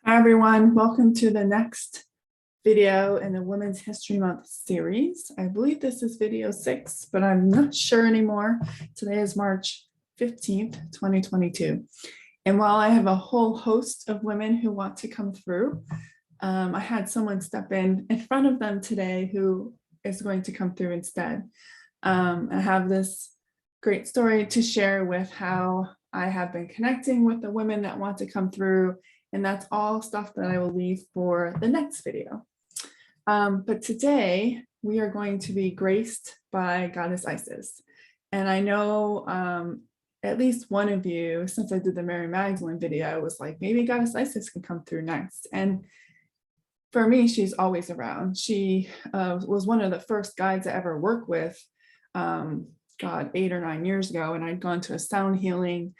Hi everyone, welcome to the next video in the Women's History Month series. I believe this is video 6, but I'm not sure anymore. Today is March 15th, 2022. And while I have a whole host of women who want to come through, I had someone step in front of them today who is going to come through instead. I have this great story to share with how I have been connecting with the women that want to come through. And that's all stuff that I will leave for the next video. But today we are going to be graced by Goddess Isis. And I know at least one of you, since I did the Mary Magdalene video, was like, maybe Goddess Isis can come through next. And for me, she's always around. She was one of the first guides I ever worked with, God, 8 or 9 years ago. And I'd gone to a sound healing,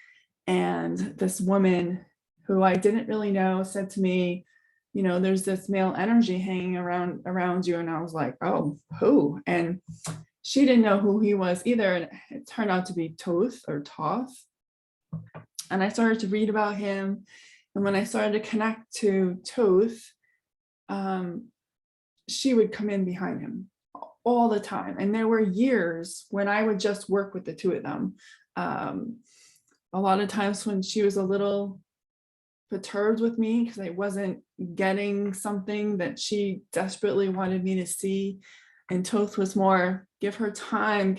and this woman who I didn't really know said to me, you know, there's this male energy hanging around you. And I was like, oh, who? And she didn't know who he was either. And it turned out to be Thoth or Thoth. And I started to read about him. And when I started to connect to Thoth, she would come in behind him all the time. And there were years when I would just work with the two of them. A lot of times when she was a little perturbed with me because I wasn't getting something that she desperately wanted me to see. And Thoth was more, give her time,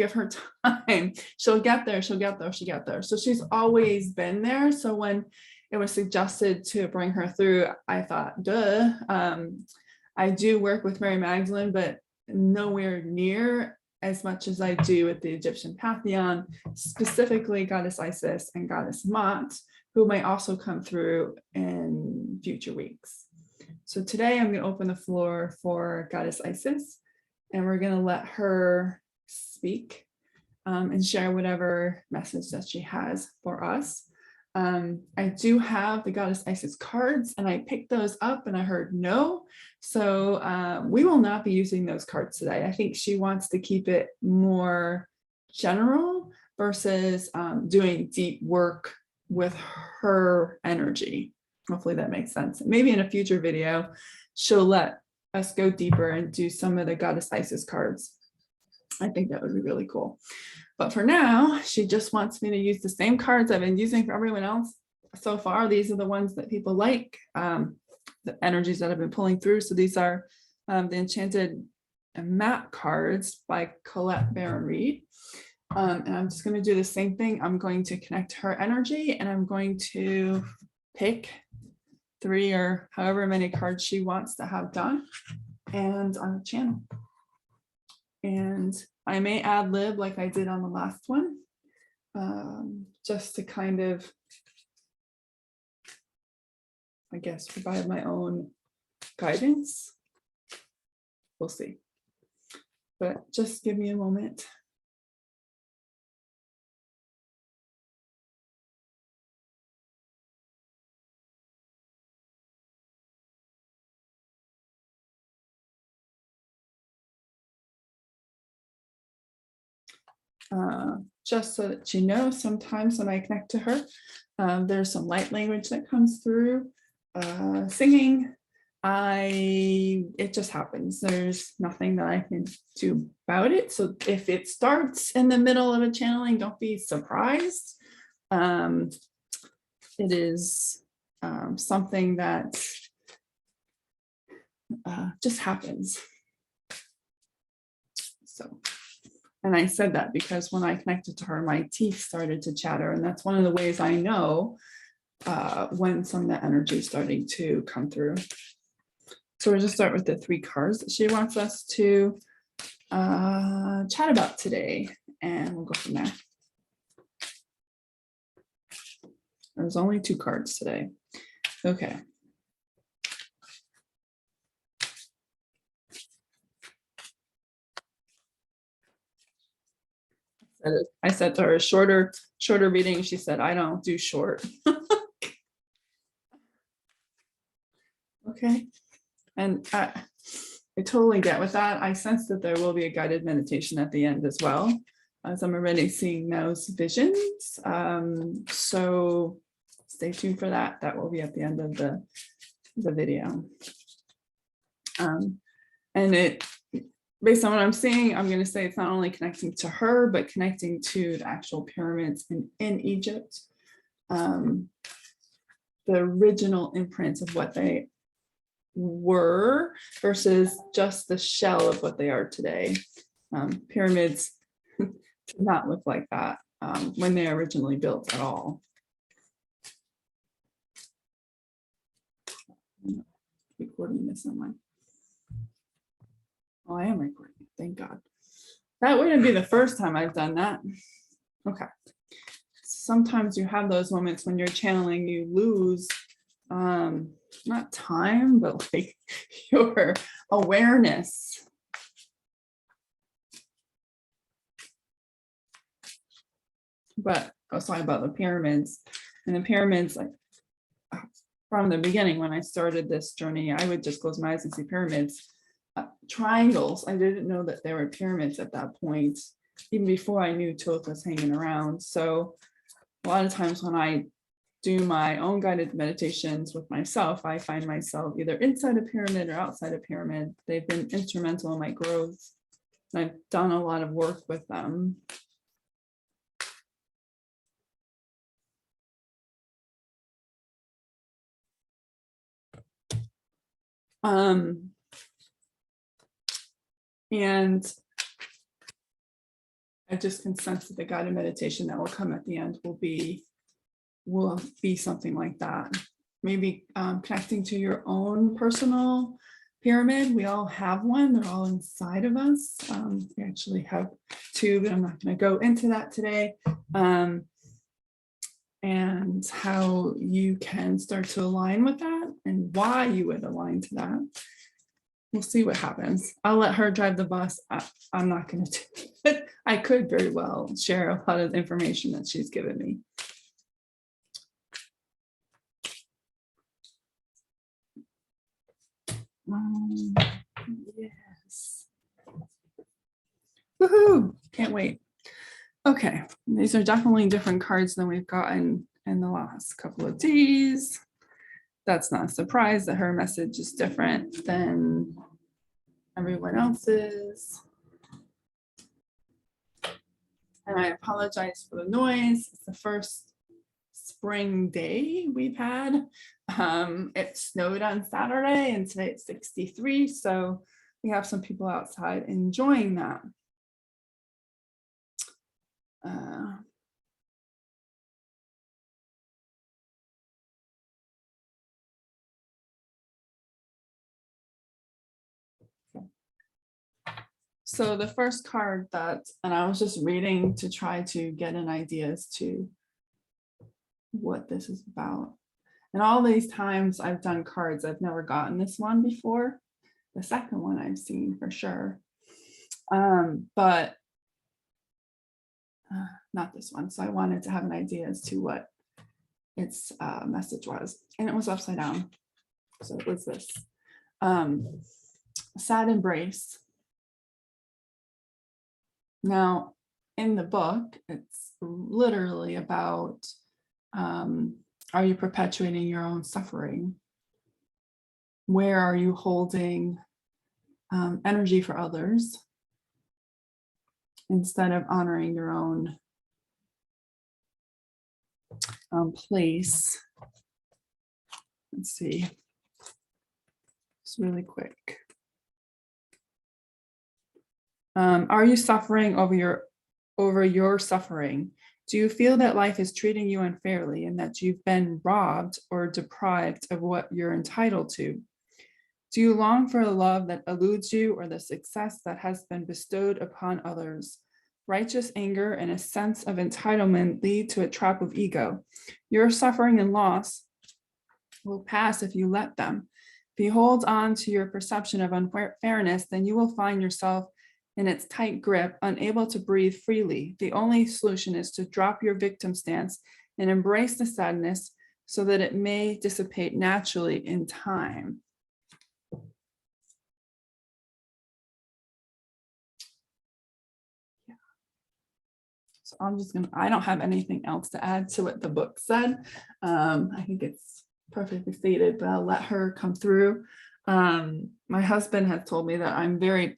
she'll get there, she'll get there. So she's always been there. So when it was suggested to bring her through, I thought, duh. I do work with Mary Magdalene, but nowhere near as much as I do with the Egyptian pantheon, specifically Goddess Isis and Goddess Mot, who may also come through in future weeks. So today I'm going to open the floor for Goddess Isis, and we're going to let her speak and share whatever message that she has for us. I do have the Goddess Isis cards, and I picked those up and I heard no. So we will not be using those cards today. I think she wants to keep it more general versus doing deep work with her energy. Hopefully that makes sense. Maybe in a future video, she'll let us go deeper and do some of the Goddess Isis cards. I think that would be really cool. But for now, she just wants me to use the same cards I've been using for everyone else so far. These are the ones that people like, the energies that I've been pulling through. So these are the Enchanted map cards by Colette Baron-Reid. And I'm just going to do the same thing. I'm going to connect her energy, and I'm going to pick 3 or however many cards she wants to have done and on the channel. And I may ad lib like I did on the last one, just to kind of, I guess, provide my own guidance. We'll see. But just give me a moment. Just so that you know, sometimes when I connect to her, there's some light language that comes through. Singing, it just happens. There's nothing that I can do about it. So if it starts in the middle of a channeling, don't be surprised. It is something that just happens. So. And I said that because when I connected to her, my teeth started to chatter. And that's one of the ways I know when some of the energy is starting to come through. So we'll just start with the 3 cards that she wants us to chat about today. And we'll go from there. There's only 2 cards today. Okay. I said to her, shorter reading. She said, I don't do short. Okay. And I totally get with that. I sense that there will be a guided meditation at the end as well, as I'm already seeing those visions. So stay tuned for that. That will be at the end of the the video. And it, based on what I'm seeing, I'm going to say it's not only connecting to her, but connecting to the actual pyramids in Egypt. The original imprints of what they were versus just the shell of what they are today. Pyramids did not look like that when they originally built at all. I'm recording this on my. Oh, I am recording. Thank God. That wouldn't be the first time I've done that. Okay. Sometimes you have those moments when you're channeling, you lose not time, but like your awareness. But I was talking about the pyramids, and the pyramids, like from the beginning, when I started this journey, I would just close my eyes and see pyramids, triangles. I didn't know that there were pyramids at that point, even before I knew Toth was hanging around. So a lot of times when I do my own guided meditations with myself, I find myself either inside a pyramid or outside a pyramid. They've been instrumental in my growth. I've done a lot of work with them. And I just can sense that the guided meditation that will come at the end will be something like that. Maybe connecting to your own personal pyramid. We all have one. They're all inside of us. We actually have two, but I'm not going to go into that today. And how you can start to align with that and why you would align to that. We'll see what happens. I'll let her drive the bus. I'm not going to do it. I could very well share a lot of information that she's given me. Yes. Woohoo! Can't wait. Okay, these are definitely different cards than we've gotten in the last couple of days. That's not a surprise that her message is different than everyone else's. And I apologize for the noise. It's the first spring day we've had. It snowed on Saturday and today it's 63. So we have some people outside enjoying that. So the first card and I was just reading to try to get an idea as to what this is about. And all these times I've done cards, I've never gotten this one before. The second one I've seen for sure. But not this one. So I wanted to have an idea as to what its message was. And it was upside down. So it was this. Sad embrace. Now, in the book, it's literally about, are you perpetuating your own suffering? Where are you holding energy for others instead of honoring your own place? Let's see. It's really quick. Are you suffering over your suffering? Do you feel that life is treating you unfairly and that you've been robbed or deprived of what you're entitled to? Do you long for a love that eludes you or the success that has been bestowed upon others? Righteous anger and a sense of entitlement lead to a trap of ego. Your suffering and loss will pass if you let them. If you hold on to your perception of unfairness, then you will find yourself in its tight grip, unable to breathe freely. The only solution is to drop your victim stance and embrace the sadness so that it may dissipate naturally in time. Yeah. So I don't have anything else to add to what the book said. I think it's perfectly stated, but I'll let her come through. My husband has told me that I'm very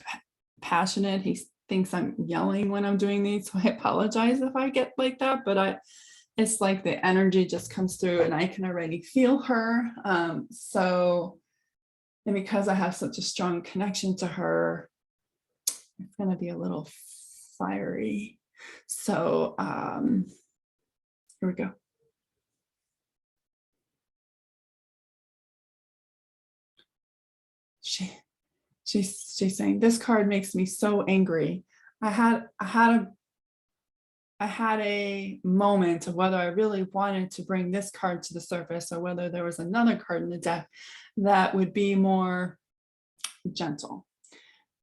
passionate. He thinks I'm yelling when I'm doing these, so I apologize if I get like that, but it's like the energy just comes through and I can already feel her. And because I have such a strong connection to her, it's going to be a little fiery. So here we go. She's saying, this card makes me so angry. I had a moment of whether I really wanted to bring this card to the surface or whether there was another card in the deck that would be more gentle.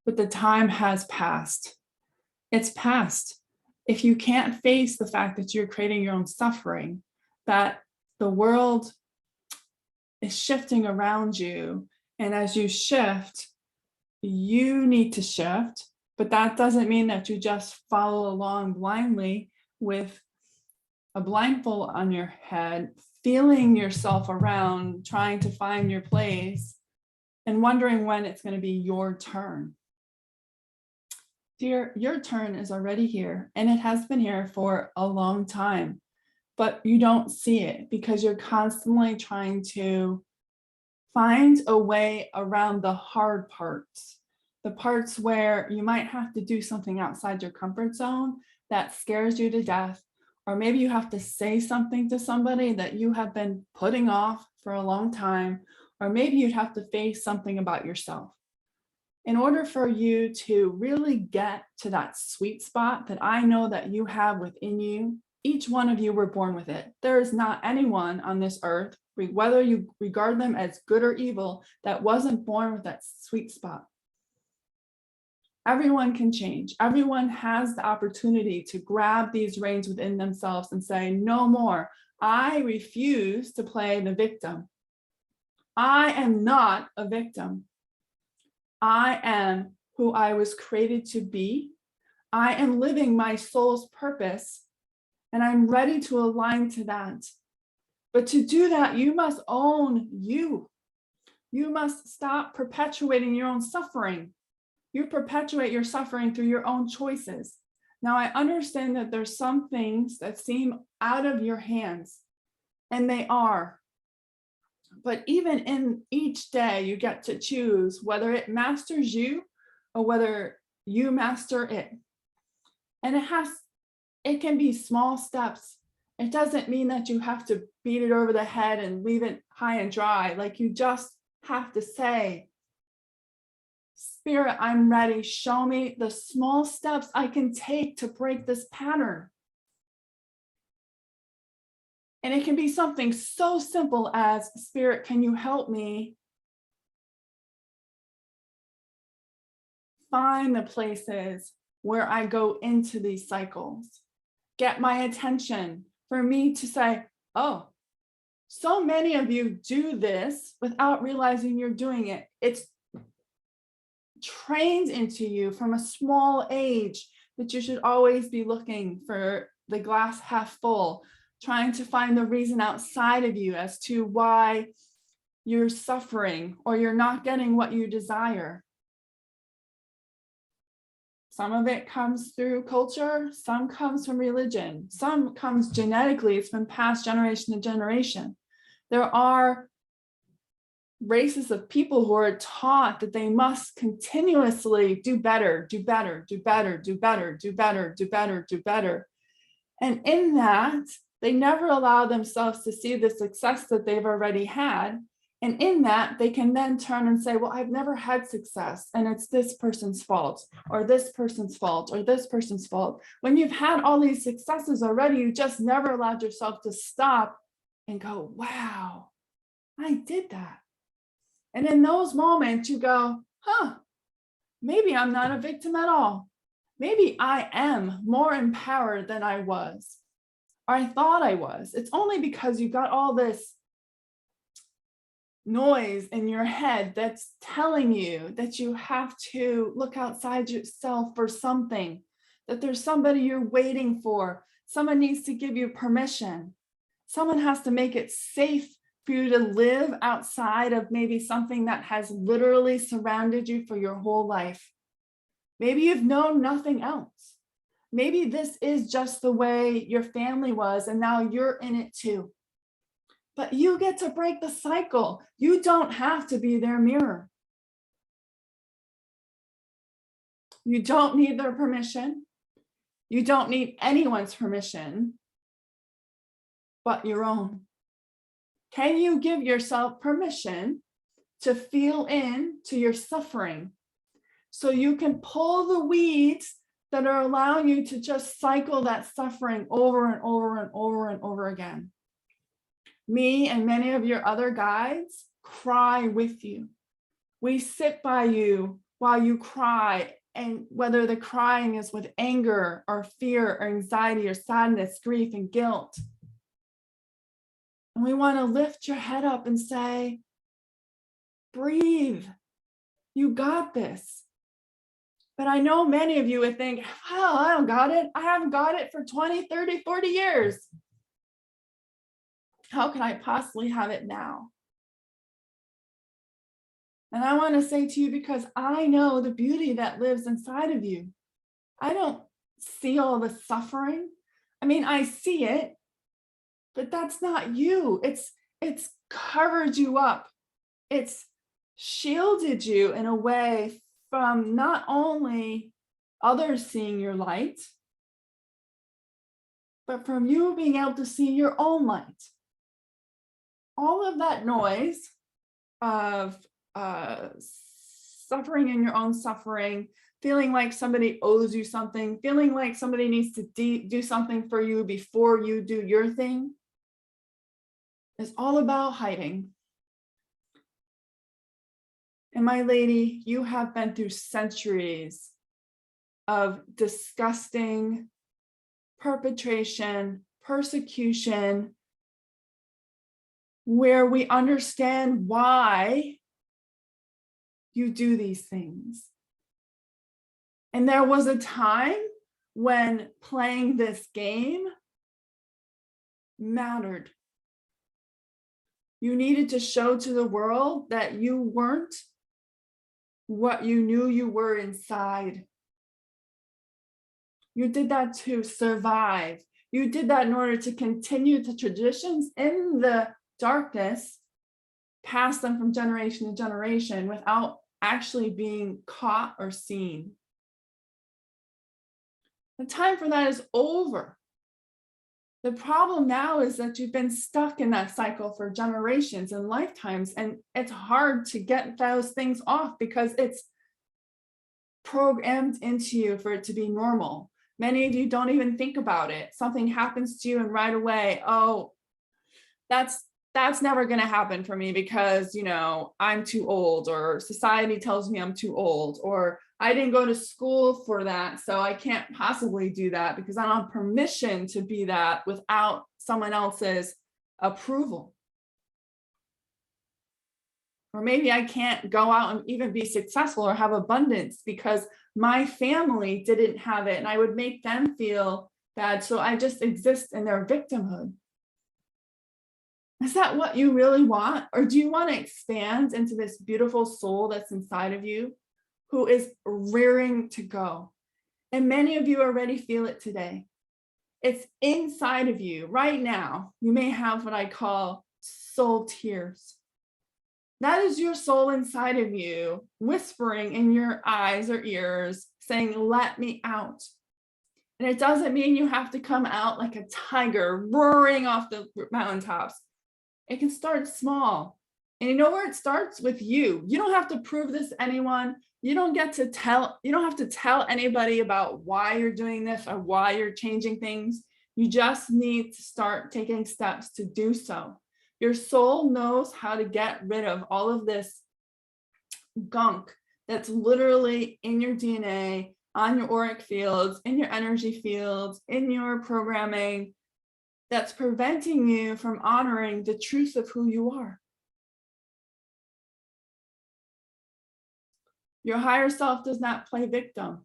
But the time has passed. It's past. If you can't face the fact that you're creating your own suffering, that the world is shifting around you, and as you shift, you need to shift, but that doesn't mean that you just follow along blindly with a blindfold on your head, feeling yourself around, trying to find your place, and wondering when it's going to be your turn. Dear, your turn is already here, and it has been here for a long time, but you don't see it because you're constantly trying to find a way around the hard parts, the parts where you might have to do something outside your comfort zone that scares you to death, or maybe you have to say something to somebody that you have been putting off for a long time, or maybe you'd have to face something about yourself. In order for you to really get to that sweet spot that I know that you have within you, each one of you were born with it. There is not anyone on this earth, whether you regard them as good or evil, that wasn't born with that sweet spot. Everyone can change. Everyone has the opportunity to grab these reins within themselves and say, no more. I refuse to play the victim. I am not a victim. I am who I was created to be. I am living my soul's purpose, and I'm ready to align to that. But to do that, you must own you. You must stop perpetuating your own suffering. You perpetuate your suffering through your own choices. Now, I understand that there's some things that seem out of your hands, and they are. But even in each day, you get to choose whether it masters you or whether you master it. And it can be small steps. It doesn't mean that you have to beat it over the head and leave it high and dry. Like, you just have to say, Spirit, I'm ready. Show me the small steps I can take to break this pattern. And it can be something so simple as, Spirit, can you help me find the places where I go into these cycles? Get my attention for me to say, oh, so many of you do this without realizing you're doing it. It's trained into you from a small age that you should always be looking for the glass half full, trying to find the reason outside of you as to why you're suffering or you're not getting what you desire. Some of it comes through culture, some comes from religion, some comes genetically. It's been passed generation to generation. There are races of people who are taught that they must continuously do better, do better, do better, do better, do better, do better, do better. And in that, they never allow themselves to see the success that they've already had. And in that, they can then turn and say, well, I've never had success, and it's this person's fault, or this person's fault, or this person's fault. When you've had all these successes already, you just never allowed yourself to stop and go, wow, I did that. And in those moments, you go, maybe I'm not a victim at all. Maybe I am more empowered than I was, or I thought I was. It's only because you got all this noise in your head that's telling you that you have to look outside yourself for something, that there's somebody you're waiting for. Someone needs to give you permission. Someone has to make it safe for you to live outside of maybe something that has literally surrounded you for your whole life. Maybe you've known nothing else. Maybe this is just the way your family was, and now you're in it too. But you get to break the cycle. You don't have to be their mirror. You don't need their permission. You don't need anyone's permission but your own. Can you give yourself permission to feel into your suffering so you can pull the weeds that are allowing you to just cycle that suffering over and over and over and over again? Me and many of your other guides cry with you. We sit by you while you cry, and whether the crying is with anger or fear or anxiety or sadness, grief and guilt. And we want to lift your head up and say, breathe, you got this. But I know many of you would think, well, I don't got it. I haven't got it for 20, 30, 40 years. How can I possibly have it now? And I want to say to you, because I know the beauty that lives inside of you. I don't see all the suffering. I mean, I see it, but that's not you. It's covered you up. It's shielded you in a way from not only others seeing your light, but from you being able to see your own light. All of that noise of suffering in your own suffering, feeling like somebody owes you something, feeling like somebody needs to do something for you before you do your thing, is all about hiding. And my lady, you have been through centuries of disgusting perpetration, persecution, where we understand why you do these things. And there was a time when playing this game mattered. You needed to show to the world that you weren't what you knew you were inside. You did that to survive. You did that in order to continue the traditions in the darkness, pass them from generation to generation without actually being caught or seen. The time for that is over. The problem now is that you've been stuck in that cycle for generations and lifetimes, and it's hard to get those things off because it's programmed into you for it to be normal. Many of you don't even think about it. Something happens to you and right away, oh, that's never going to happen for me because, I'm too old, or society tells me I'm too old, or I didn't go to school for that, so I can't possibly do that because I don't have permission to be that without someone else's approval. Or maybe I can't go out and even be successful or have abundance because my family didn't have it and I would make them feel bad, so I just exist in their victimhood. Is that what you really want? Or do you want to expand into this beautiful soul that's inside of you who is rearing to go? And many of you already feel it today. It's inside of you right now. You may have what I call soul tears. That is your soul inside of you whispering in your eyes or ears saying, let me out. And it doesn't mean you have to come out like a tiger roaring off the mountaintops. It can start small. And you know where it starts? With you. You don't have to prove this to anyone. You don't have to tell anybody about why you're doing this or why you're changing things. You just need to start taking steps to do so. Your soul knows how to get rid of all of this gunk that's literally in your DNA, on your auric fields, in your energy fields, in your programming, that's preventing you from honoring the truth of who you are. Your higher self does not play victim.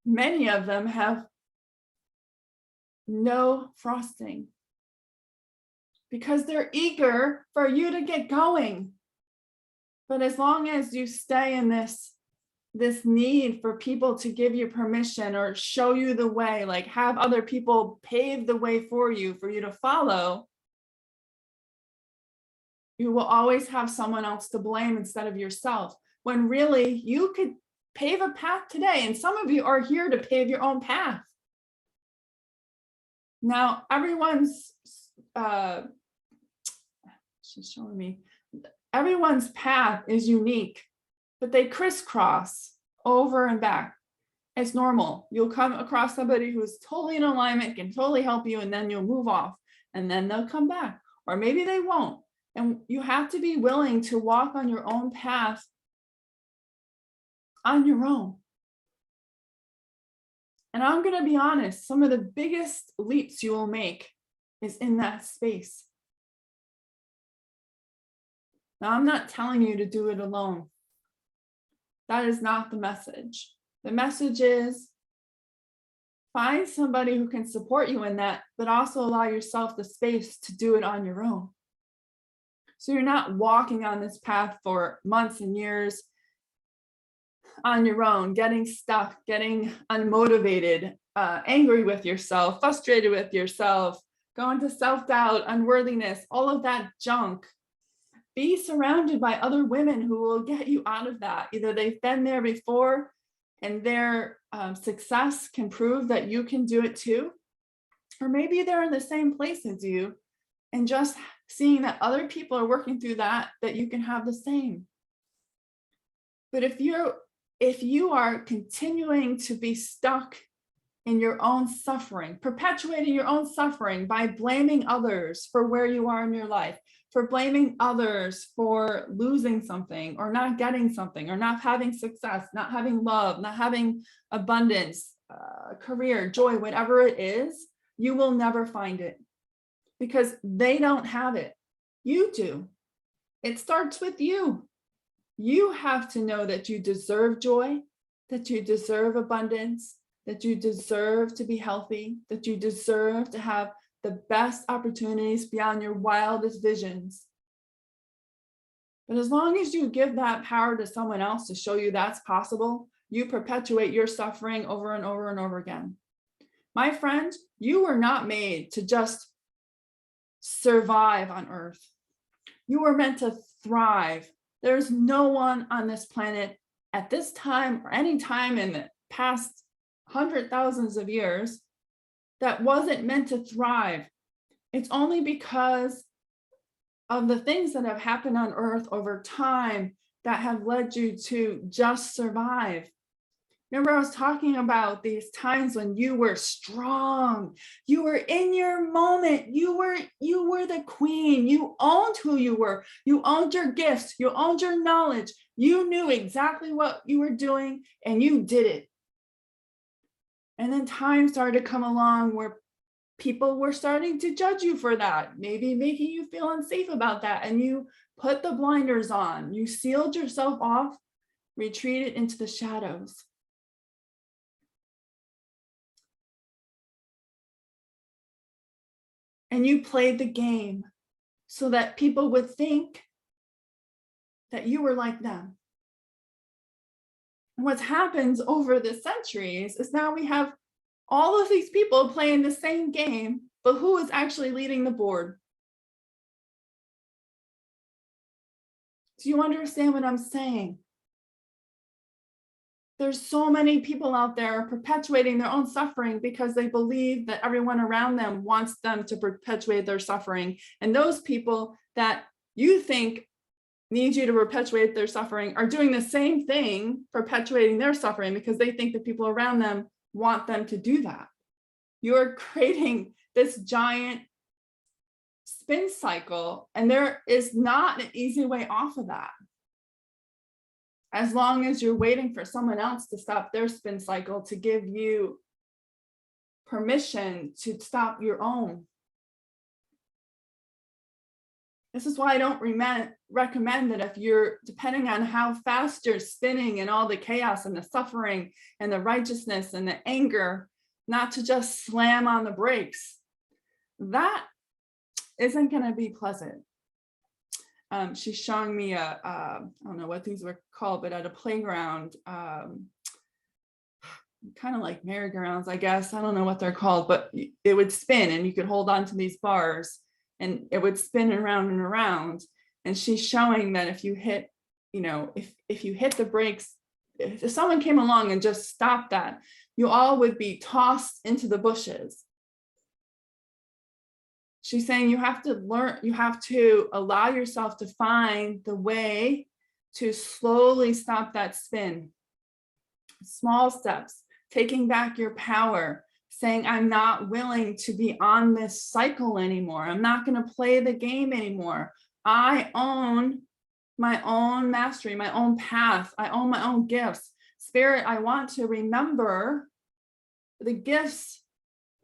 Many of them have no frosting. because they're eager for you to get going. But as long as you stay in this need for people to give you permission or show you the way, like have other people pave the way for you to follow, you will always have someone else to blame instead of yourself, when really you could pave a path today. And some of you are here to pave your own path. Now, she's showing me, everyone's path is unique, but they crisscross over and back. It's normal. You'll come across somebody who's totally in alignment, can totally help you, and then you'll move off, and then they'll come back, or maybe they won't. And you have to be willing to walk on your own path on your own. And I'm going to be honest, some of the biggest leaps you will make is in that space. Now, I'm not telling you to do it alone. That is not the message. The message is find somebody who can support you in that, but also allow yourself the space to do it on your own. So you're not walking on this path for months and years on your own, getting stuck, getting unmotivated, angry with yourself, frustrated with yourself, going to self-doubt, unworthiness, all of that junk. Be surrounded by other women who will get you out of that. Either they've been there before and their success can prove that you can do it too, or maybe they're in the same place as you, and just seeing that other people are working through that you can have the same. But if you are continuing to be stuck in your own suffering, perpetuating your own suffering by blaming others for where you are in your life, for blaming others for losing something or not getting something or not having success, not having love, not having abundance, career, joy, whatever it is, you will never find it because they don't have it. You do. It starts with you. You have to know that you deserve joy, that you deserve abundance, that you deserve to be healthy, that you deserve to have the best opportunities beyond your wildest visions. But as long as you give that power to someone else to show you that's possible, you perpetuate your suffering over and over and over again. My friend, you were not made to just survive on earth. You were meant to thrive. There's no one on this planet at this time or any time in the past 100,000s of years that wasn't meant to thrive. It's only because of the things that have happened on earth over time that have led you to just survive. Remember, I was talking about these times when you were strong, you were in your moment, you were the queen, you owned who you were, you owned your gifts, you owned your knowledge, you knew exactly what you were doing and you did it. And then time started to come along where people were starting to judge you for that, maybe making you feel unsafe about that. And you put the blinders on, you sealed yourself off, retreated into the shadows. And you played the game so that people would think that you were like them. And what's happened over the centuries is now we have all of these people playing the same game, but who is actually leading the board? Do you understand what I'm saying? There's so many people out there perpetuating their own suffering because they believe that everyone around them wants them to perpetuate their suffering. And those people that you think need you to perpetuate their suffering are doing the same thing, perpetuating their suffering because they think the people around them want them to do that. You're creating this giant spin cycle, and there is not an easy way off of that. As long as you're waiting for someone else to stop their spin cycle to give you permission to stop your own. This is why I don't recommend that if you're, depending on how fast you're spinning and all the chaos and the suffering and the righteousness and the anger, not to just slam on the brakes. That isn't going to be pleasant. She's showing me I don't know what these were called, but at a playground, kind of like merry-go-rounds, I guess. I don't know what they're called, but it would spin and you could hold on to these bars and it would spin around and around. And she's showing that if you hit, if you hit the brakes, if someone came along and just stopped that, you all would be tossed into the bushes. She's saying you have to allow yourself to find the way to slowly stop that spin. Small steps, taking back your power, saying, I'm not willing to be on this cycle anymore. I'm not going to play the game anymore. I own my own mastery, my own path. I own my own gifts. Spirit, I want to remember the gifts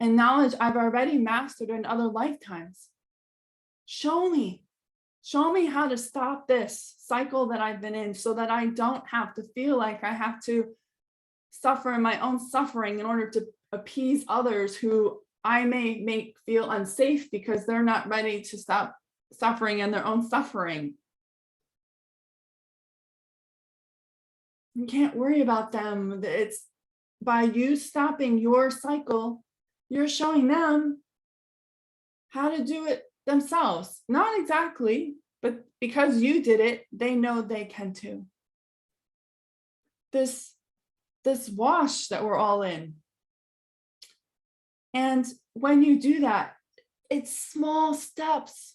and knowledge I've already mastered in other lifetimes. Show me how to stop this cycle that I've been in so that I don't have to feel like I have to suffer in my own suffering in order to appease others who I may make feel unsafe because they're not ready to stop suffering in their own suffering. You can't worry about them. It's by you stopping your cycle, you're showing them how to do it themselves. Not exactly, but because you did it, they know they can too. This wash that we're all in. And when you do that, it's small steps.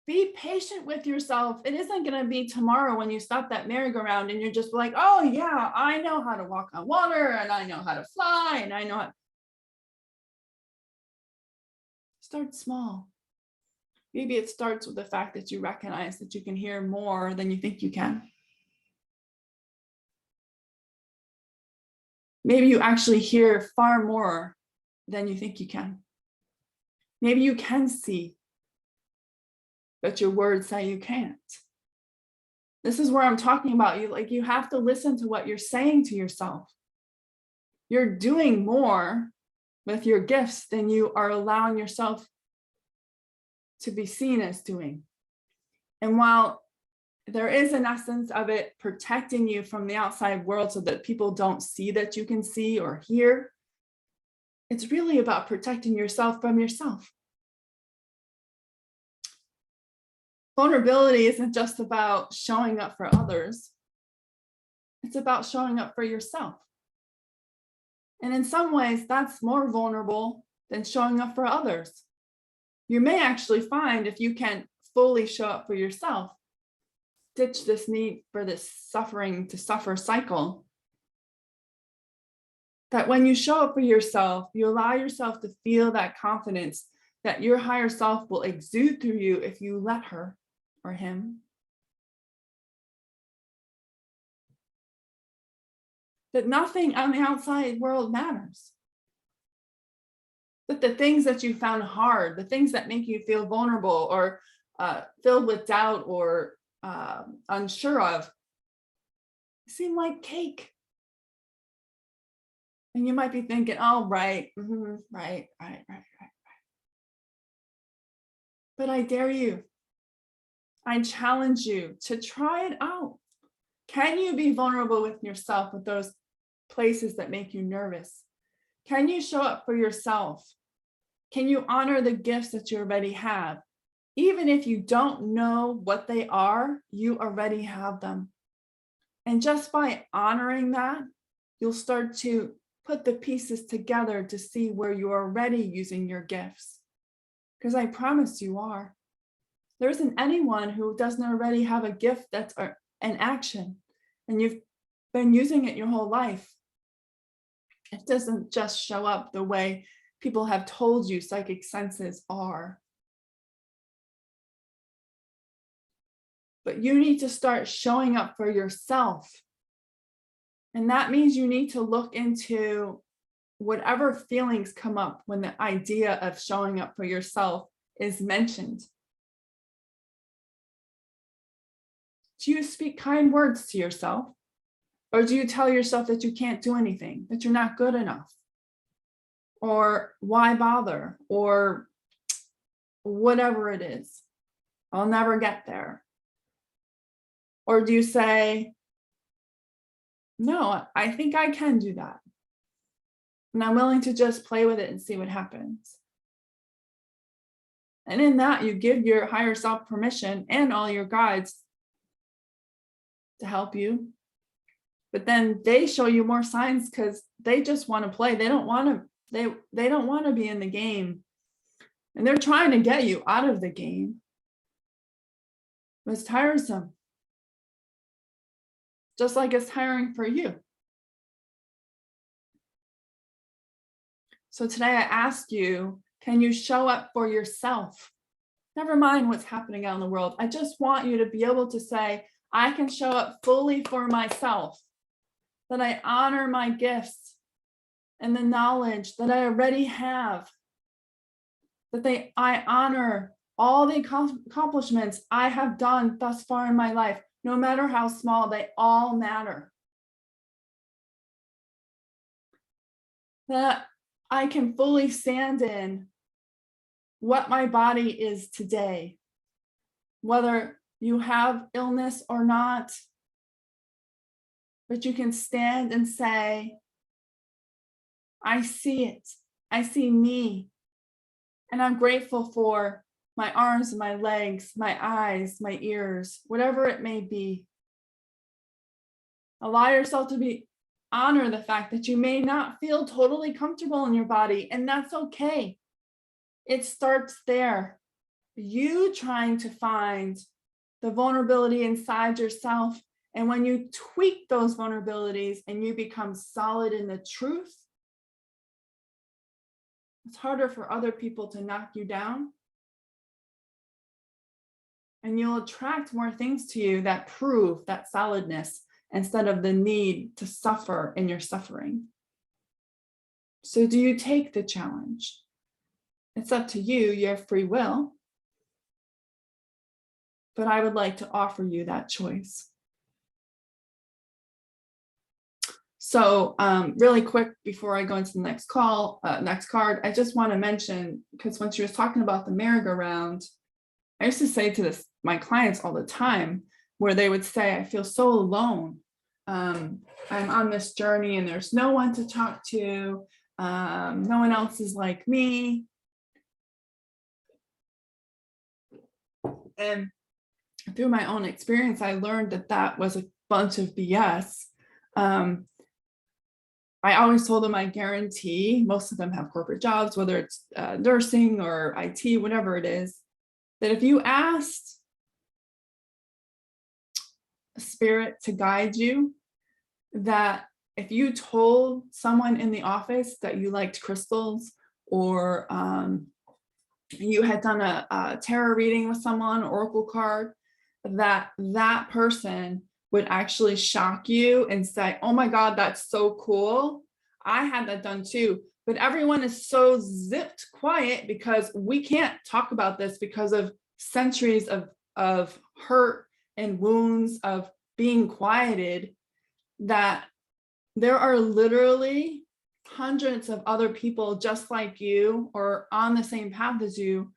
Be patient with yourself. It isn't going to be tomorrow when you stop that merry-go-round and you're just like, oh yeah, I know how to walk on water and I know how to fly and I know how. Start small. Maybe it starts with the fact that you recognize that you can hear more than you think you can. Maybe you actually hear far more than you think you can. Maybe you can see, but your words say you can't. This is where I'm talking about you have to listen to what you're saying to yourself. You're doing more with your gifts than you are allowing yourself to be seen as doing. And while there is an essence of it protecting you from the outside world so that people don't see that you can see or hear, it's really about protecting yourself from yourself. Vulnerability isn't just about showing up for others. It's about showing up for yourself. And in some ways, that's more vulnerable than showing up for others. You may actually find if you can fully show up for yourself, ditch this need for this suffering to suffer cycle, that when you show up for yourself, you allow yourself to feel that confidence that your higher self will exude through you if you let her or him. That nothing on the outside world matters. That the things that you found hard, the things that make you feel vulnerable or filled with doubt or unsure of, seem like cake. And you might be thinking, oh, right, right. But I dare you, I challenge you to try it out. Can you be vulnerable with yourself with those places that make you nervous? Can you show up for yourself? Can you honor the gifts that you already have? Even if you don't know what they are, you already have them. And just by honoring that, you'll start to put the pieces together to see where you are already using your gifts. Because I promise you are. There isn't anyone who doesn't already have a gift that's an action, and you've been using it your whole life. It doesn't just show up the way people have told you psychic senses are. But you need to start showing up for yourself. And that means you need to look into whatever feelings come up when the idea of showing up for yourself is mentioned. Do you speak kind words to yourself? Or do you tell yourself that you can't do anything, that you're not good enough? Or why bother? Or whatever it is. I'll never get there. Or do you say, no, I think I can do that. And I'm willing to just play with it and see what happens. And in that, you give your higher self permission and all your guides to help you. But then they show you more signs because they just want to play. They don't want to, they don't want to be in the game. And they're trying to get you out of the game. It's tiresome. Just like it's tiring for you. So today I ask you, can you show up for yourself? Never mind what's happening out in the world. I just want you to be able to say, I can show up fully for myself, that I honor my gifts and the knowledge that I already have, that I honor all the accomplishments I have done thus far in my life, no matter how small, they all matter. That I can fully stand in what my body is today, whether you have illness or not, but you can stand and say, I see it, I see me, and I'm grateful for my arms, my legs, my eyes, my ears, whatever it may be. Allow yourself to honor the fact that you may not feel totally comfortable in your body, and that's okay. It starts there. You trying to find the vulnerability inside yourself, and when you tweak those vulnerabilities and you become solid in the truth, it's harder for other people to knock you down. And you'll attract more things to you that prove that solidness instead of the need to suffer in your suffering. So do you take the challenge? It's up to you, you have free will. But I would like to offer you that choice. So really quick before I go into the next card, I just want to mention, because when she was talking about the merry-go-round, I used to say to my clients all the time, where they would say, I feel so alone. I'm on this journey and there's no one to talk to. No one else is like me. And through my own experience, I learned that that was a bunch of BS. I always told them I guarantee, most of them have corporate jobs, whether it's nursing or IT, whatever it is, that if you asked a spirit to guide you, that if you told someone in the office that you liked crystals, or you had done a tarot reading with someone, oracle card, that that person would actually shock you and say, oh my God, that's so cool. I had that done too. But everyone is so zipped quiet because we can't talk about this because of centuries of hurt and wounds of being quieted, that there are literally hundreds of other people just like you or on the same path as you,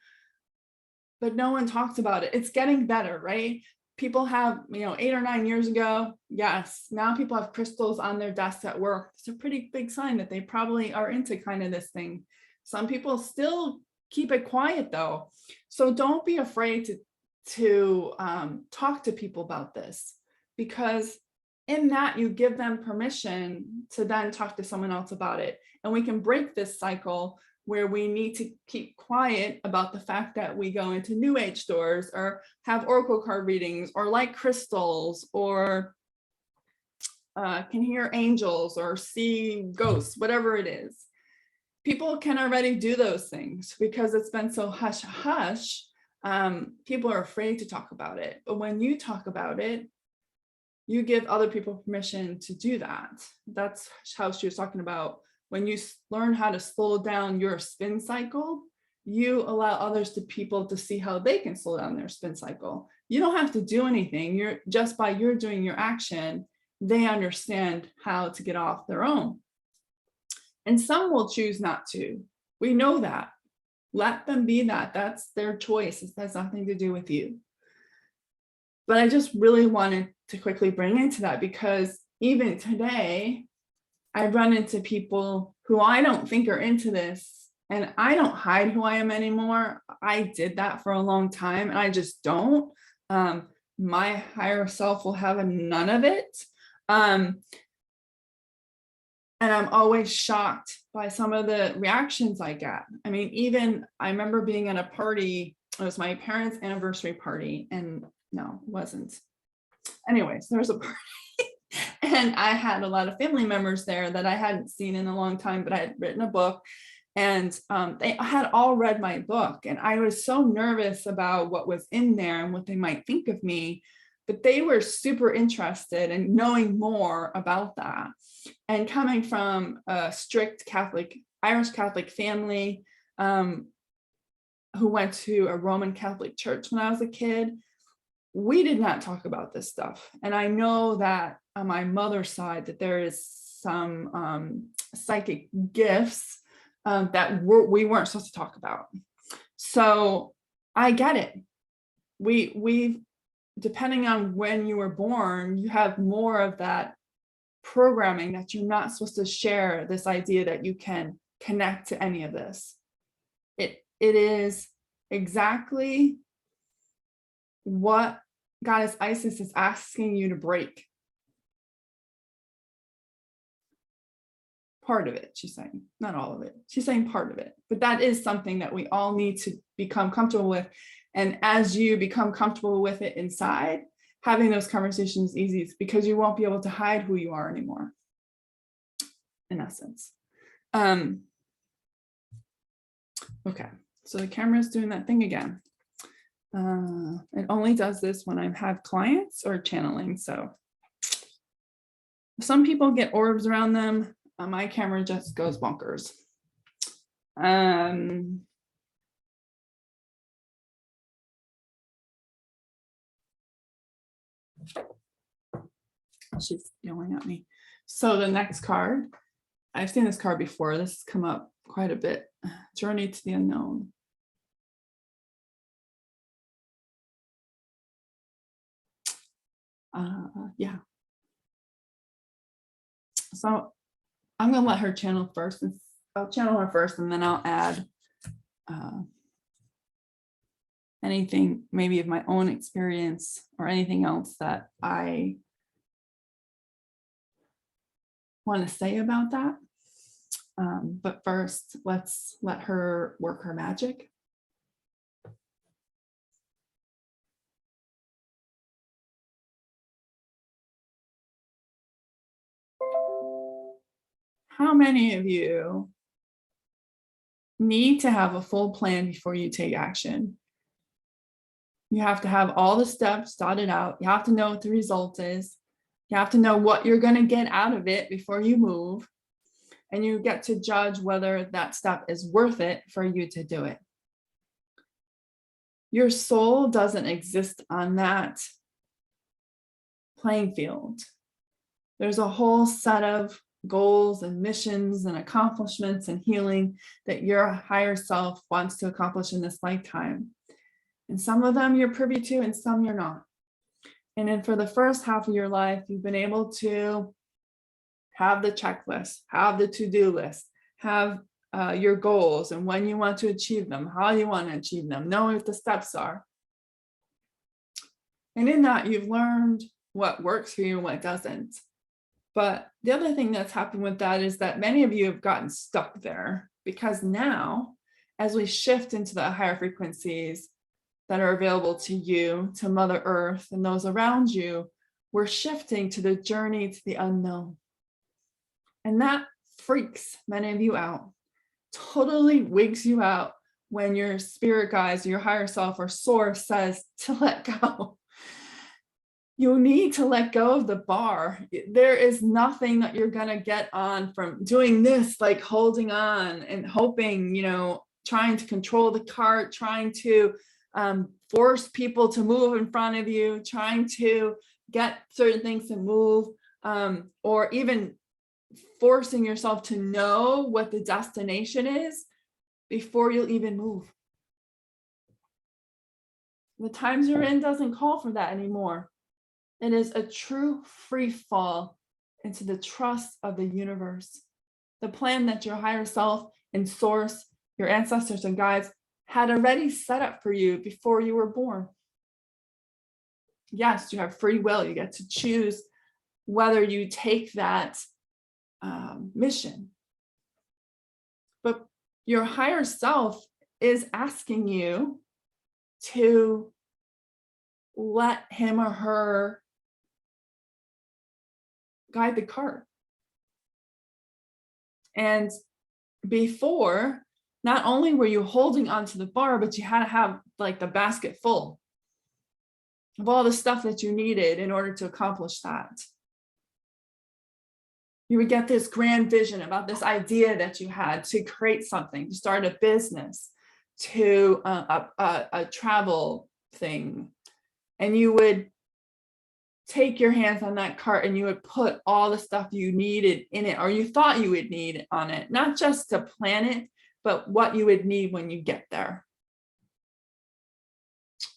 but no one talks about it. It's getting better, right? People have, 8 or 9 years ago, yes, now people have crystals on their desks at work. It's a pretty big sign that they probably are into kind of this thing. Some people still keep it quiet though. So don't be afraid to talk to people about this, because in that you give them permission to then talk to someone else about it. And we can break this cycle where we need to keep quiet about the fact that we go into new age stores or have oracle card readings or like crystals or can hear angels or see ghosts, whatever it is. People can already do those things because it's been so hush hush. People are afraid to talk about it. But when you talk about it, you give other people permission to do that. That's how she was talking about. When you learn how to slow down your spin cycle, you allow others people to see how they can slow down their spin cycle. You don't have to do anything. You're just by doing your action, they understand how to get off their own. And some will choose not to. We know that. Let them be that. That's their choice. It has nothing to do with you. But I just really wanted to quickly bring into that, because even today, I run into people who I don't think are into this, and I don't hide who I am anymore. I did that for a long time, and I just don't. My higher self will have none of it. And I'm always shocked by some of the reactions I get. I mean, even I remember being at a party, it was my parents' anniversary party, and no, it wasn't. Anyways, there was a party and I had a lot of family members there that I hadn't seen in a long time, but I had written a book, and they had all read my book, and I was so nervous about what was in there and what they might think of me, but they were super interested in knowing more about that. And coming from a strict Catholic, Irish Catholic family, who went to a Roman Catholic church when I was a kid, we did not talk about this stuff. And I know that on my mother's side, that there is some psychic gifts that we weren't supposed to talk about. So I get it. We depending on when you were born, you have more of that programming that you're not supposed to share this idea that you can connect to any of this. It is exactly what Goddess Isis is asking you to break. Part of it, she's saying, not all of it. She's saying part of it, but that is something that we all need to become comfortable with. And as you become comfortable with it inside, having those conversations is easy, because you won't be able to hide who you are anymore, in essence. Okay, so the camera is doing that thing again. It only does this when I have clients or channeling. So some people get orbs around them. My camera just goes bonkers. She's yelling at me. So the next card, I've seen this card before. This has come up quite a bit. Journey to the unknown. Yeah. So I'm gonna let her channel first. I'll channel her first, and then I'll add anything maybe of my own experience or anything else that I want to say about that. But first, let's let her work her magic. How many of you need to have a full plan before you take action? You have to have all the steps dotted out. You have to know what the result is. You have to know what you're going to get out of it before you move. And you get to judge whether that step is worth it for you to do it. Your soul doesn't exist on that playing field. There's a whole set of goals and missions and accomplishments and healing that your higher self wants to accomplish in this lifetime. And some of them you're privy to, and some you're not. And then for the first half of your life, you've been able to have the checklist, have the to-do list, have your goals and when you want to achieve them, how you want to achieve them, knowing what the steps are. And in that, you've learned what works for you and what doesn't. But the other thing that's happened with that is that many of you have gotten stuck there, because now, as we shift into the higher frequencies that are available to you, to Mother Earth and those around you, we're shifting to the journey to the unknown. And that freaks many of you out, totally wigs you out when your spirit guides, your higher self or source says to let go. You need to let go of the bar. There is nothing that you're going to get on from doing this, like holding on and hoping, trying to control the cart, trying to force people to move in front of you, trying to get certain things to move, or even forcing yourself to know what the destination is. before you'll even move. The times you're in doesn't call for that anymore. It is a true free fall into the trust of the universe, the plan that your higher self and source, your ancestors and guides had already set up for you before you were born. Yes, you have free will. You get to choose whether you take that mission. But your higher self is asking you to let him or her guide the cart. And before, not only were you holding onto the bar, but you had to have like the basket full of all the stuff that you needed in order to accomplish that. You would get this grand vision about this idea that you had to create something, to start a business, to a travel thing. And you would take your hands on that cart and you would put all the stuff you needed in it, or you thought you would need on it, not just to plan it, but what you would need when you get there.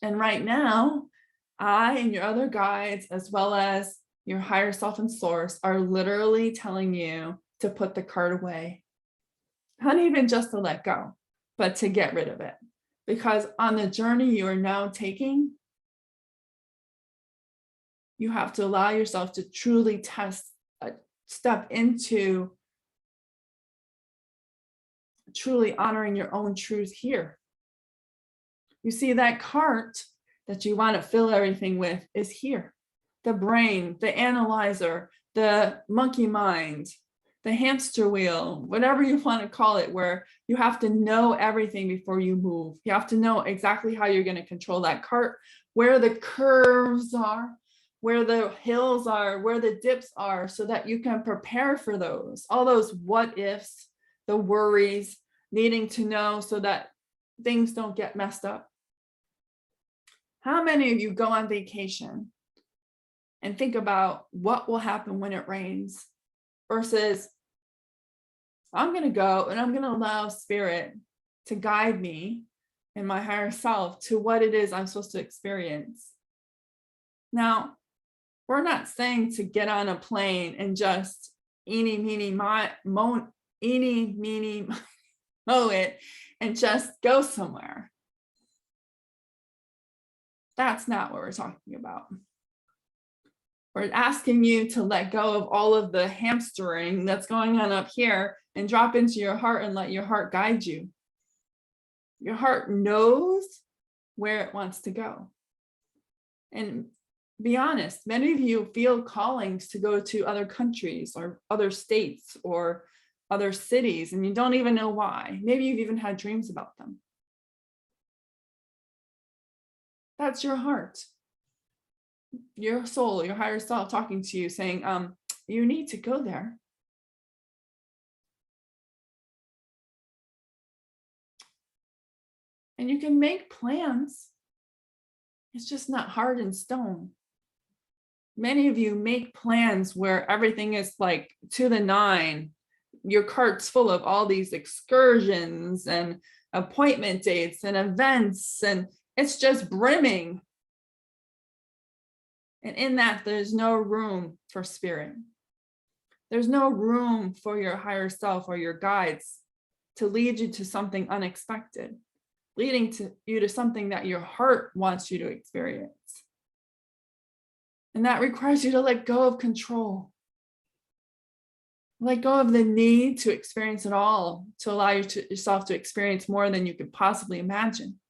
And right now, I and your other guides, as well as your higher self and source, are literally telling you to put the cart away. Not even just to let go, but to get rid of it. Because on the journey you are now taking, you have to allow yourself to truly step into truly honoring your own truth here. You see, that cart that you want to fill everything with is here. The brain, the analyzer, the monkey mind, the hamster wheel, whatever you want to call it, where you have to know everything before you move. You have to know exactly how you're going to control that cart, where the curves are, where the hills are, where the dips are, so that you can prepare for those, all those what ifs, the worries, needing to know so that things don't get messed up. How many of you go on vacation and think about what will happen when it rains versus I'm going to go and I'm going to allow spirit to guide me and my higher self to what it is I'm supposed to experience? Now, we're not saying to get on a plane and just eeny, meeny, moe it and just go somewhere. That's not what we're talking about. We're asking you to let go of all of the hamstering that's going on up here and drop into your heart and let your heart guide you. Your heart knows where it wants to go. And be honest, many of you feel callings to go to other countries or other states or other cities, and you don't even know why. Maybe you've even had dreams about them. That's your heart, your soul, your higher self talking to you, saying, you need to go there. And you can make plans. It's just not hard in stone. Many of you make plans where everything is like to the nine. Your cart's full of all these excursions and appointment dates and events, and it's just brimming. And in that, there's no room for spirit. There's no room for your higher self or your guides to lead you to something unexpected, leading you to something that your heart wants you to experience. And that requires you to let go of control. Let go of the need to experience it all, to allow yourself to experience more than you could possibly imagine.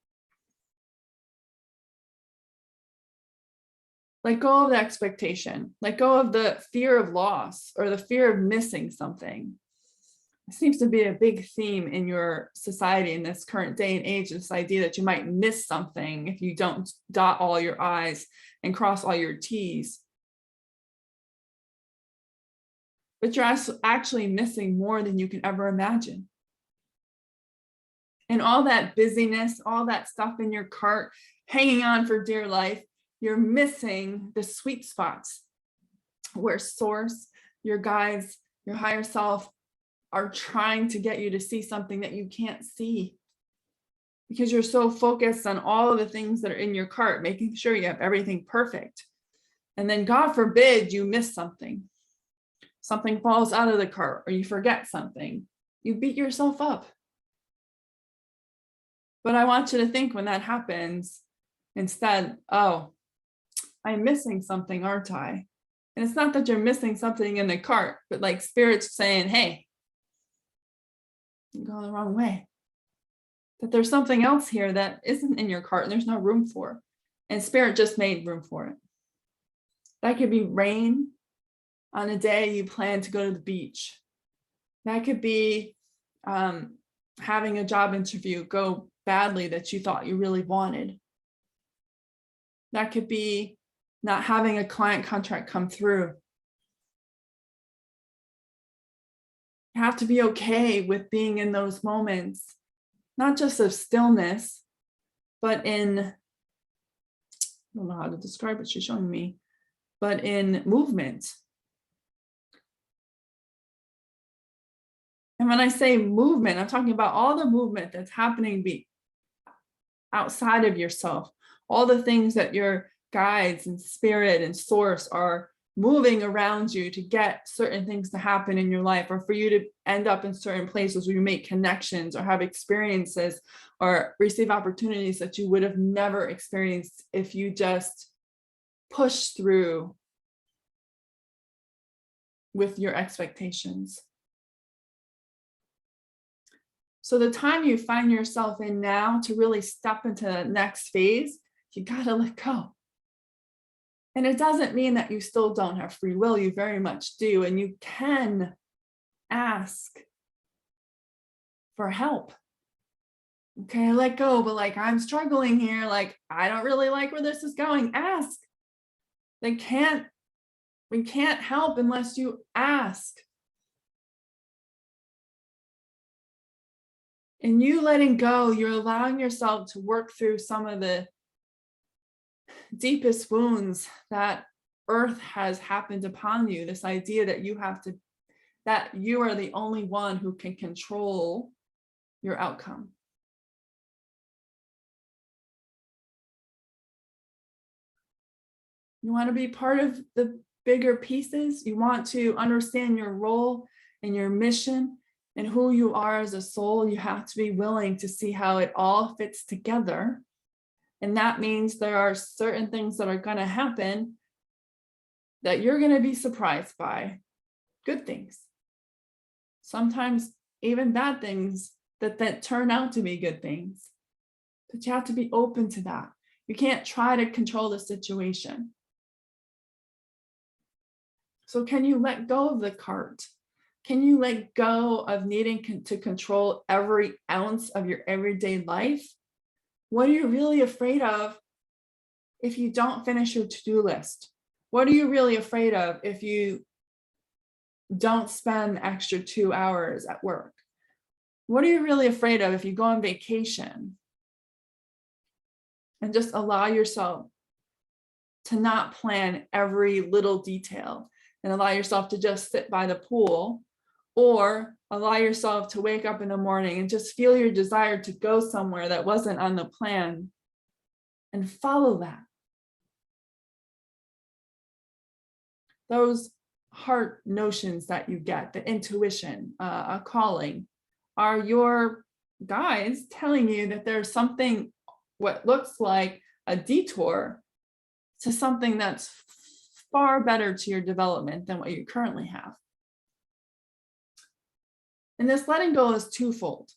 Let go of the expectation. Let go of the fear of loss or the fear of missing something. It seems to be a big theme in your society in this current day and age, this idea that you might miss something if you don't dot all your I's and cross all your T's. But you're actually missing more than you can ever imagine. And all that busyness, all that stuff in your cart, hanging on for dear life, you're missing the sweet spots where source, your guides, your higher self are trying to get you to see something that you can't see, because you're so focused on all of the things that are in your cart, making sure you have everything perfect. And then God forbid you miss something. Something falls out of the cart, or you forget something. You beat yourself up. But I want you to think, when that happens, instead, oh, I'm missing something, aren't I? And it's not that you're missing something in the cart, but like Spirit's saying, hey, you're going the wrong way. That there's something else here that isn't in your cart and there's no room for. And Spirit just made room for it. That could be rain on a day you plan to go to the beach. That could be having a job interview go badly that you thought you really wanted. That could be not having a client contract come through. You have to be okay with being in those moments, not just of stillness, but in, I don't know how to describe it, she's showing me, but in movement. And when I say movement, I'm talking about all the movement that's happening outside of yourself, all the things that your guides and spirit and source are moving around you to get certain things to happen in your life, or for you to end up in certain places where you make connections or have experiences or receive opportunities that you would have never experienced if you just push through with your expectations. So the time you find yourself in now to really step into the next phase, you got to let go. And it doesn't mean that you still don't have free will. You very much do. And you can ask for help. Okay, let go, but like, I'm struggling here. Like, I don't really like where this is going. Ask. We can't help unless you ask. And you letting go, you're allowing yourself to work through some of the deepest wounds that earth has happened upon you. This idea that that you are the only one who can control your outcome. You want to be part of the bigger pieces. You want to understand your role and your mission and who you are as a soul. You have to be willing to see how it all fits together. And that means there are certain things that are going to happen that you're going to be surprised by. Good things. Sometimes even bad things that turn out to be good things. But you have to be open to that. You can't try to control the situation. So can you let go of the cart? Can you let go of needing to control every ounce of your everyday life? What are you really afraid of if you don't finish your to-do list? What are you really afraid of if you don't spend the extra 2 hours at work? What are you really afraid of if you go on vacation and just allow yourself to not plan every little detail and allow yourself to just sit by the pool, or allow yourself to wake up in the morning and just feel your desire to go somewhere that wasn't on the plan and follow that? Those heart notions that you get, the intuition, a calling, are your guides telling you that there's something, what looks like a detour to something that's far better to your development than what you currently have. And this letting go is twofold.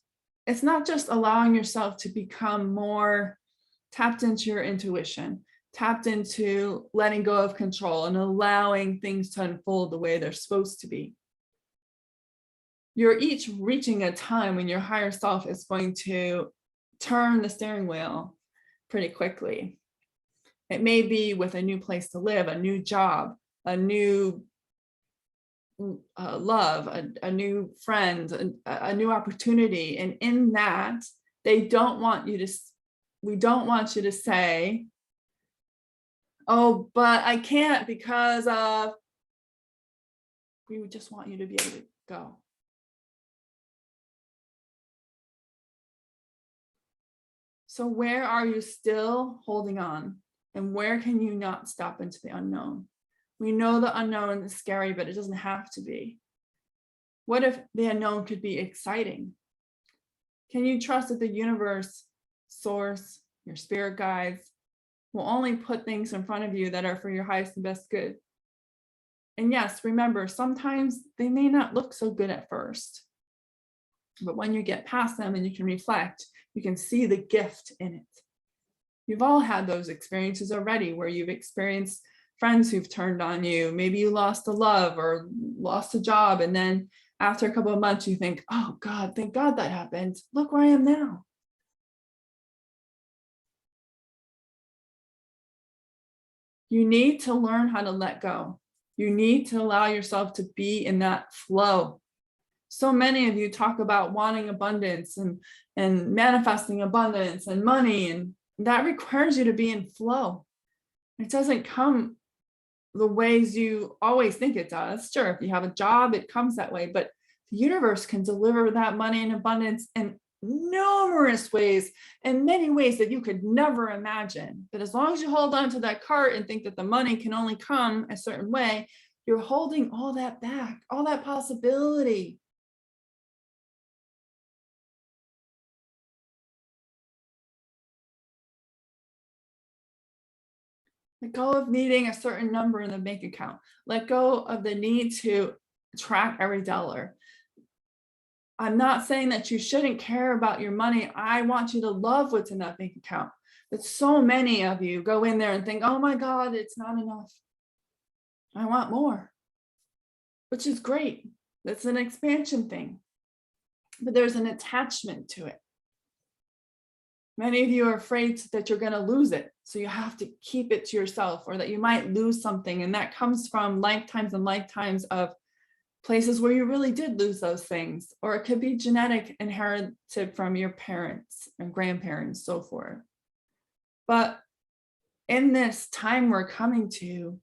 It's not just allowing yourself to become more tapped into your intuition, tapped into letting go of control and allowing things to unfold the way they're supposed to be. You're each reaching a time when your higher self is going to turn the steering wheel pretty quickly. It may be with a new place to live, a new job, a new love, a new friend, a new opportunity. And in that, we don't want you to say, oh, but I can't because of, we would just want you to be able to go. So where are you still holding on? And where can you not step into the unknown? We know the unknown is scary, but it doesn't have to be. What if the unknown could be exciting? Can you trust that the universe, source, your spirit guides will only put things in front of you that are for your highest and best good? And yes, remember, sometimes they may not look so good at first, but when you get past them and you can reflect, you can see the gift in it. You've all had those experiences already where you've experienced friends who've turned on you. Maybe you lost a love or lost a job. And then after a couple of months, you think, oh God, thank God that happened. Look where I am now. You need to learn how to let go. You need to allow yourself to be in that flow. So many of you talk about wanting abundance and manifesting abundance and money, and that requires you to be in flow. It doesn't come the ways you always think it does. Sure, if you have a job, it comes that way, but the universe can deliver that money and abundance in numerous ways, in many ways that you could never imagine. But as long as you hold on to that cart and think that the money can only come a certain way, you're holding all that back, all that possibility. Let go of needing a certain number in the bank account. Let go of the need to track every dollar. I'm not saying that you shouldn't care about your money. I want you to love what's in that bank account. But so many of you go in there and think, oh my God, it's not enough. I want more, which is great. That's an expansion thing. But there's an attachment to it. Many of you are afraid that you're going to lose it. So you have to keep it to yourself, or that you might lose something. And that comes from lifetimes and lifetimes of places where you really did lose those things. Or it could be genetic, inherited from your parents and grandparents, so forth. But in this time we're coming to,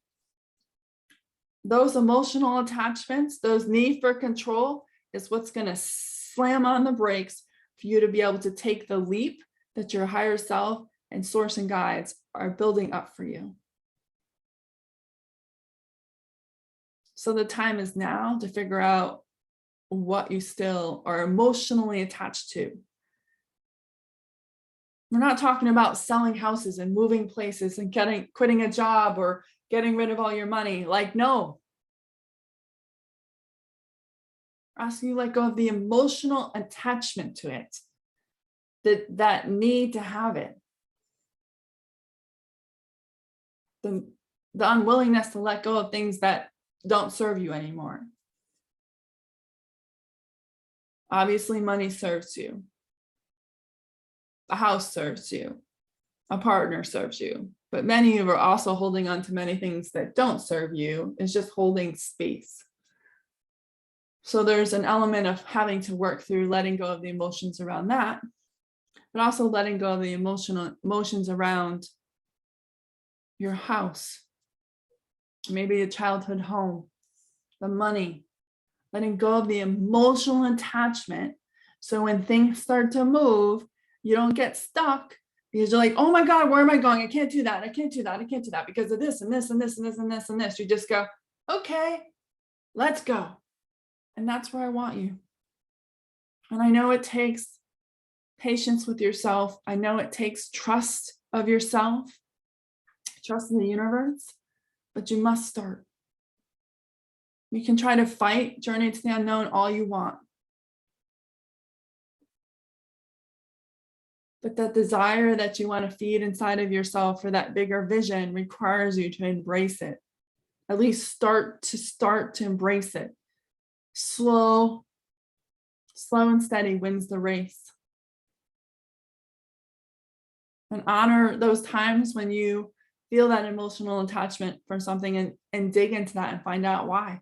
those emotional attachments, those need for control is what's going to slam on the brakes for you to be able to take the leap that your higher self and source and guides are building up for you. So the time is now to figure out what you still are emotionally attached to. We're not talking about selling houses and moving places and quitting a job or getting rid of all your money. Like, no. We're asking you to let go of the emotional attachment to it, that need to have it. The unwillingness to let go of things that don't serve you anymore. Obviously, money serves you. A house serves you. A partner serves you. But many of you are also holding on to many things that don't serve you. It's just holding space. So there's an element of having to work through letting go of the emotions around that, but also letting go of the emotions around your house, maybe a childhood home, the money, letting go of the emotional attachment. So when things start to move, you don't get stuck because you're like, oh my God, where am I going? I can't do that. I can't do that. I can't do that because of this and this and this and this and this and this. You just go, okay, let's go. And that's where I want you. And I know it takes patience with yourself. I know it takes trust of yourself, trust in the universe, but you must start. You can try to fight Journey to the Unknown all you want. But that desire that you want to feed inside of yourself for that bigger vision requires you to embrace it. At least start to embrace it. Slow and steady wins the race. And honor those times when you feel that emotional attachment for something and dig into that and find out why.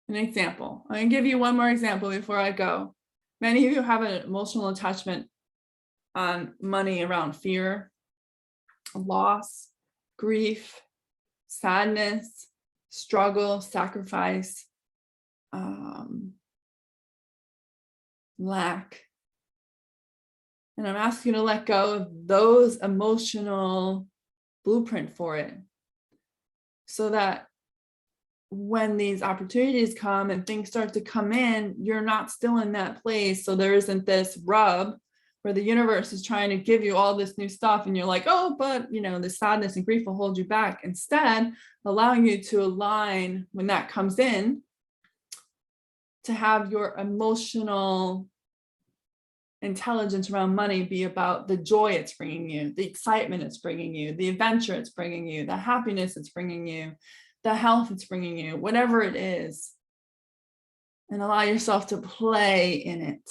An example. I'm going to give you one more example before I go. Many of you have an emotional attachment on money around fear, loss, grief, sadness, struggle, sacrifice, lack. And I'm asking you to let go of those emotional blueprint for it, so that when these opportunities come and things start to come in, you're not still in that place. So there isn't this rub where the universe is trying to give you all this new stuff and you're like, oh, but the sadness and grief will hold you back. Instead, allowing you to align when that comes in, to have your emotional intelligence around money be about the joy it's bringing you, the excitement it's bringing you, the adventure it's bringing you, the happiness it's bringing you, the health it's bringing you, whatever it is, and allow yourself to play in it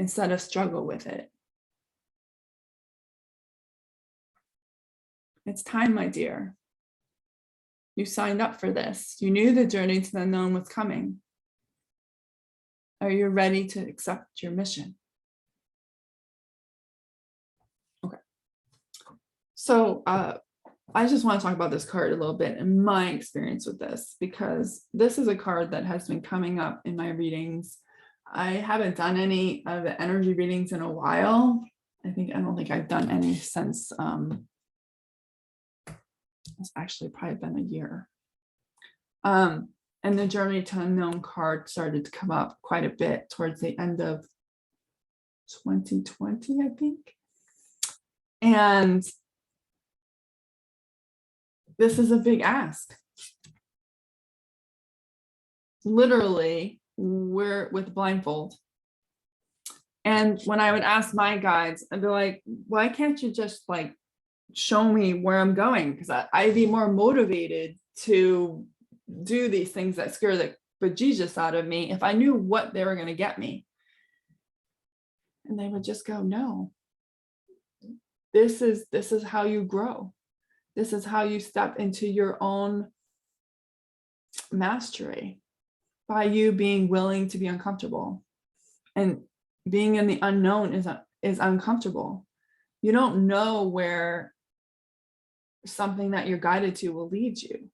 instead of struggle with it. It's time, my dear. You signed up for this. You knew the journey to the unknown was coming. Are you ready to accept your mission? Okay. So I just want to talk about this card a little bit and my experience with this, because this is a card that has been coming up in my readings. I haven't done any of the energy readings in a while. I don't think I've done any since it's actually probably been a year. And the Journey to Unknown card started to come up quite a bit towards the end of 2020, I think. And this is a big ask. Literally, we're with blindfold. And when I would ask my guides, I'd be like, why can't you just show me where I'm going? Because I'd be more motivated to do these things that scare the bejesus out of me if I knew what they were going to get me. And they would just go, no, this is how you grow. This is how you step into your own mastery, by you being willing to be uncomfortable. And being in the unknown is uncomfortable. You don't know where something that you're guided to will lead you.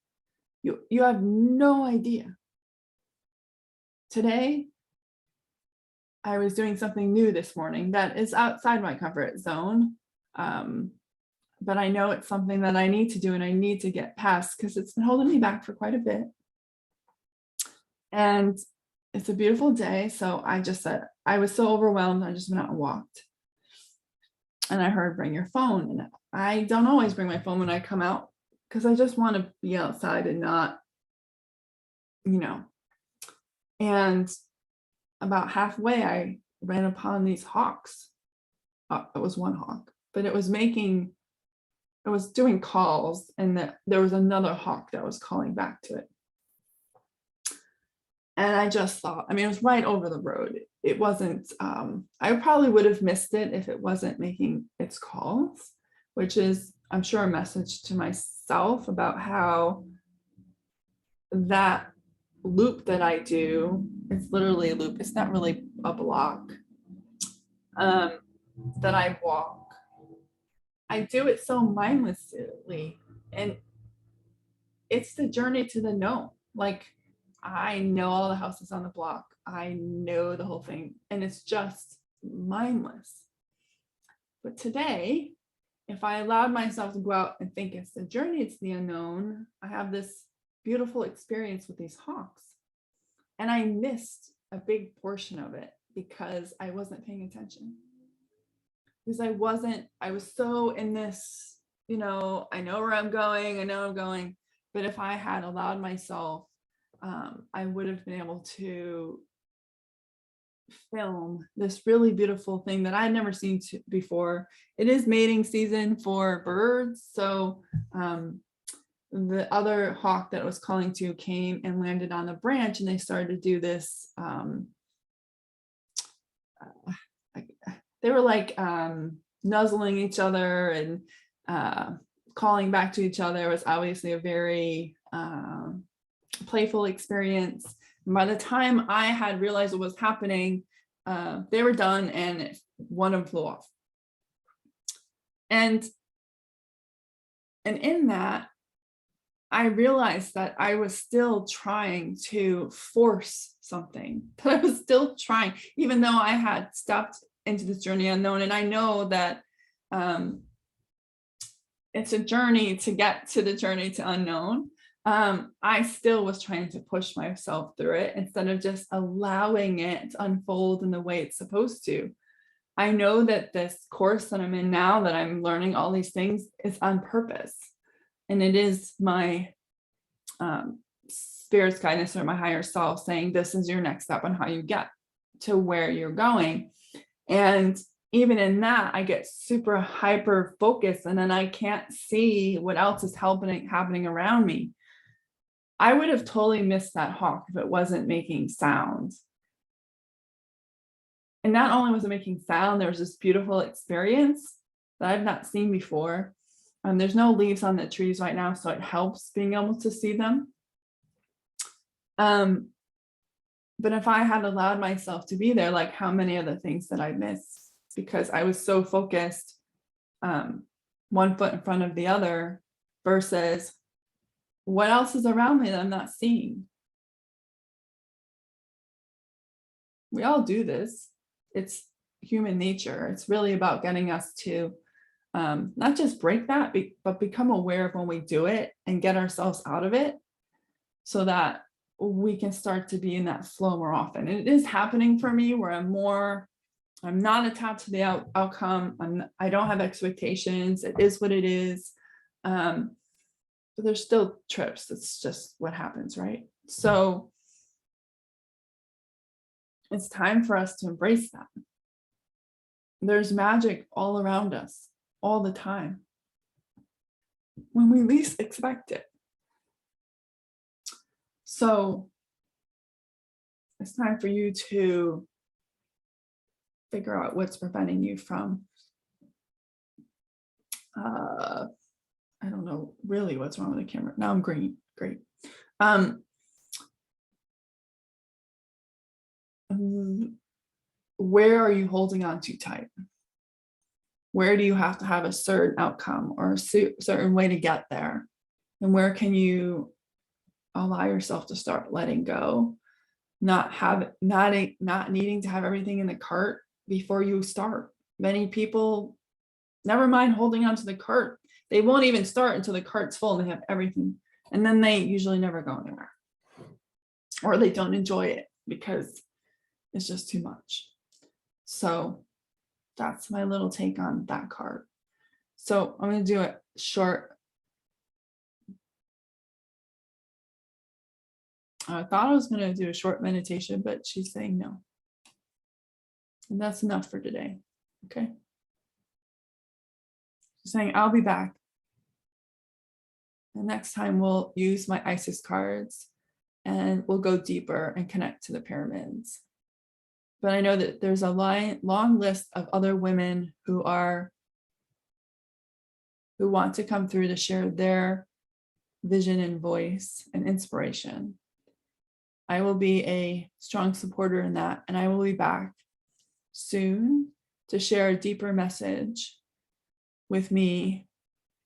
You have no idea. Today, I was doing something new this morning that is outside my comfort zone. But I know it's something that I need to do and I need to get past, because it's been holding me back for quite a bit. And it's a beautiful day. So I just said, I was so overwhelmed. I just went out and walked. And I heard, bring your phone. And I don't always bring my phone when I come out, because I just want to be outside and not, And about halfway, I ran upon these hawks. It was one hawk, but it was doing calls, and there was another hawk that was calling back to it. And I just thought, it was right over the road. It wasn't, I probably would have missed it if it wasn't making its calls, which is, I'm sure, a message to myself about how that loop that I do, it's literally a loop. It's not really a block that I walk. I do it so mindlessly, and it's the journey to the known. I know all the houses on the block. I know the whole thing, and it's just mindless. But today, if I allowed myself to go out and think it's the journey to the unknown, I have this beautiful experience with these hawks. And I missed a big portion of it because I wasn't paying attention. Because I was so in this, I know where I'm going. But if I had allowed myself, I would have been able to film this really beautiful thing that I'd never seen before. It is mating season for birds. So the other hawk that I was calling to came and landed on a branch, and they started to do this. They were nuzzling each other and calling back to each other. It was obviously a very playful experience. And by the time I had realized what was happening, they were done, and one of them flew off. And in that, I realized that I was still trying to force something, that I was still trying, even though I had stepped into this journey unknown. And I know that it's a journey to get to the journey to unknown. I still was trying to push myself through it instead of just allowing it to unfold in the way it's supposed to. I know that this course that I'm in now, that I'm learning all these things, is on purpose. And it is my spirit's guidance or my higher self saying, this is your next step on how you get to where you're going. And even in that, I get super hyper focused, and then I can't see what else is happening around me. I would have totally missed that hawk if it wasn't making sound. And not only was it making sound, there was this beautiful experience that I've not seen before. There's no leaves on the trees right now, so it helps being able to see them. But if I had allowed myself to be there, like how many other things that I missed because I was so focused, one foot in front of the other, versus what else is around me that I'm not seeing. We all do this. It's human nature. It's really about getting us to not just break that, but become aware of when we do it and get ourselves out of it so that we can start to be in that flow more often. And it is happening for me where I'm not attached to the outcome. I don't have expectations. It is what it is. But there's still trips. It's just what happens, right? So it's time for us to embrace that. There's magic all around us all the time when we least expect it. So it's time for you to figure out what's preventing you from, I don't know really what's wrong with the camera. Now I'm green, great. Where are you holding on too tight? Where do you have to have a certain outcome or a certain way to get there? And where can you allow yourself to start letting go? Not needing to have everything in the cart before you start. Many people, never mind holding on to the cart, they won't even start until the cart's full and they have everything. And then they usually never go anywhere. Or they don't enjoy it because it's just too much. So that's my little take on that card. So I'm going to do it short. I thought I was going to do a short meditation, but she's saying no. And that's enough for today. Okay. She's saying, I'll be back. And next time we'll use my Isis cards and we'll go deeper and connect to the pyramids. But I know that there's a long list of other women who want to come through to share their vision and voice and inspiration. I will be a strong supporter in that, and I will be back soon to share a deeper message with me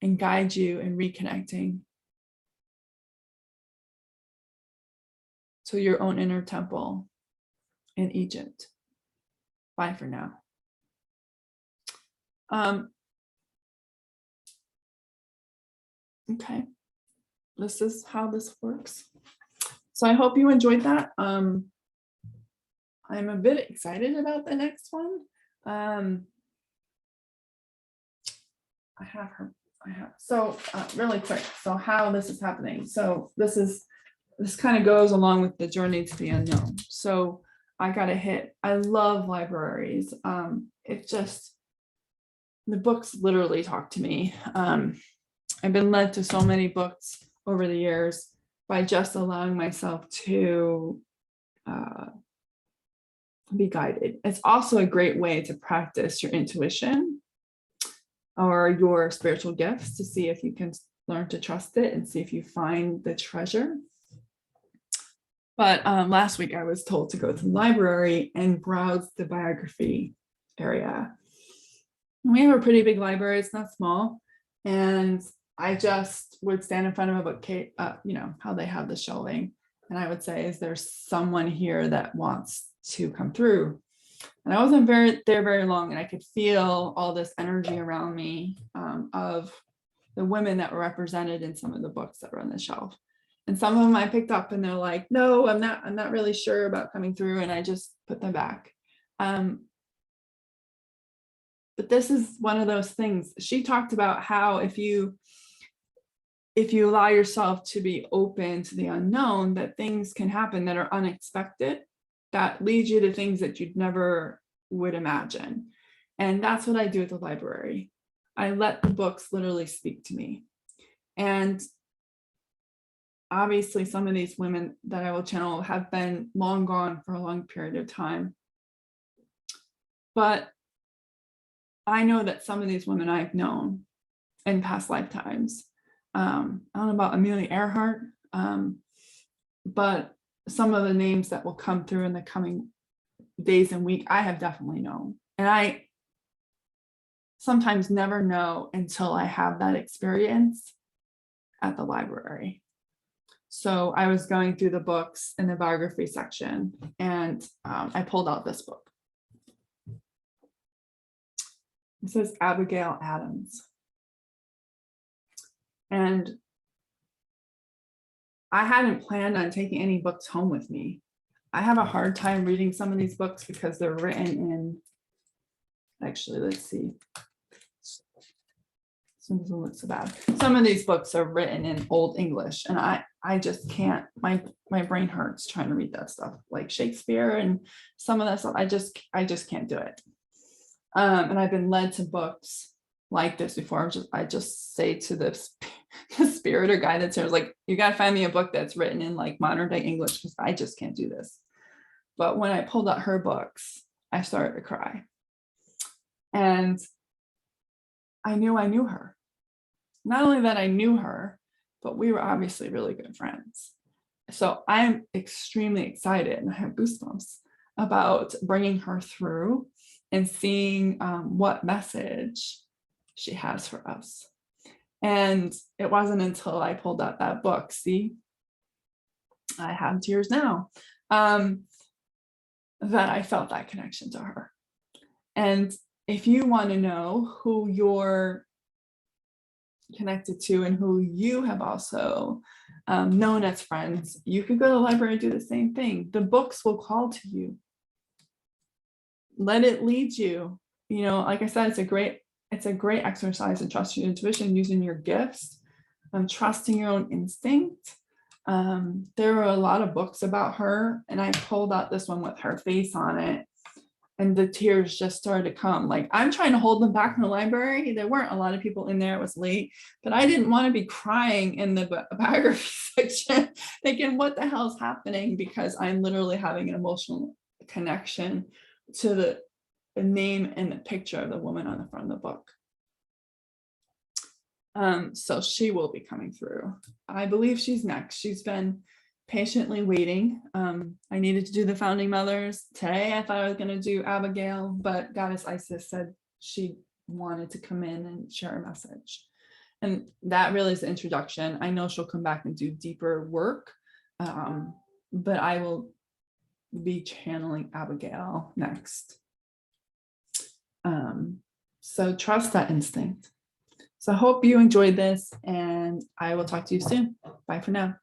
and guide you in reconnecting to your own inner temple in Egypt. Bye for now. Okay, this is how this works. So I hope you enjoyed that. I'm a bit excited about the next one. Really quick. So how this is happening. So this kind of goes along with the journey to the unknown. So I got a hit. I love libraries. The books literally talk to me. I've been led to so many books over the years by just allowing myself to be guided. It's also a great way to practice your intuition or your spiritual gifts to see if you can learn to trust it and see if you find the treasure. But last week I was told to go to the library and browse the biography area. And we have a pretty big library, it's not small. And I just would stand in front of a bookcase, you know, how they have the shelving. And I would say, is there someone here that wants to come through? And I wasn't there very long, and I could feel all this energy around me of the women that were represented in some of the books that were on the shelf. And some of them I picked up and they're like, no, I'm not really sure about coming through. And I just put them back. But this is one of those things. She talked about how if you allow yourself to be open to the unknown, that things can happen that are unexpected, that lead you to things that you'd never would imagine. And that's what I do at the library. I let the books literally speak to me. And obviously some of these women that I will channel have been long gone for a long period of time. But I know that some of these women I've known in past lifetimes. I don't know about Amelia Earhart, but some of the names that will come through in the coming days and week, I have definitely known. And I sometimes never know until I have that experience at the library. So I was going through the books in the biography section, and I pulled out this book. It says Abigail Adams. And I hadn't planned on taking any books home with me. I have a hard time reading some of these books because they're written in, actually, let's see. Some doesn't look so bad. Some of these books are written in Old English, and I just can't, my brain hurts trying to read that stuff, like Shakespeare and some of that stuff. I just can't do it. And I've been led to books like this before. I just say to the spirit or guide that's here, like, you got to find me a book that's written in like modern day English, because I just can't do this. But when I pulled out her books, I started to cry. And I knew her. Not only that I knew her, but we were obviously really good friends. So I'm extremely excited, and I have goosebumps about bringing her through and seeing what message she has for us. And it wasn't until I pulled out that book, see, I have tears now, that I felt that connection to her. And if you want to know who you're connected to and who you have also known as friends, you could go to the library and do the same thing. The books will call to you. Let it lead you. You know, like I said, it's a great exercise in trusting your intuition, using your gifts, trusting your own instinct. There were a lot of books about her, and I pulled out this one with her face on it, and the tears just started to come. Like, I'm trying to hold them back in the library. There weren't a lot of people in there. It was late, but I didn't want to be crying in the biography section thinking, what the hell is happening? Because I'm literally having an emotional connection to the name and the picture of the woman on the front of the book. So she will be coming through. I believe she's next. She's been patiently waiting. I needed to do the founding mothers today. I thought I was going to do Abigail, but Goddess Isis said she wanted to come in and share a message. And that really is the introduction. I know she'll come back and do deeper work, but I will be channeling Abigail next. So trust that instinct. So I hope you enjoyed this, and I will talk to you soon. Bye for now.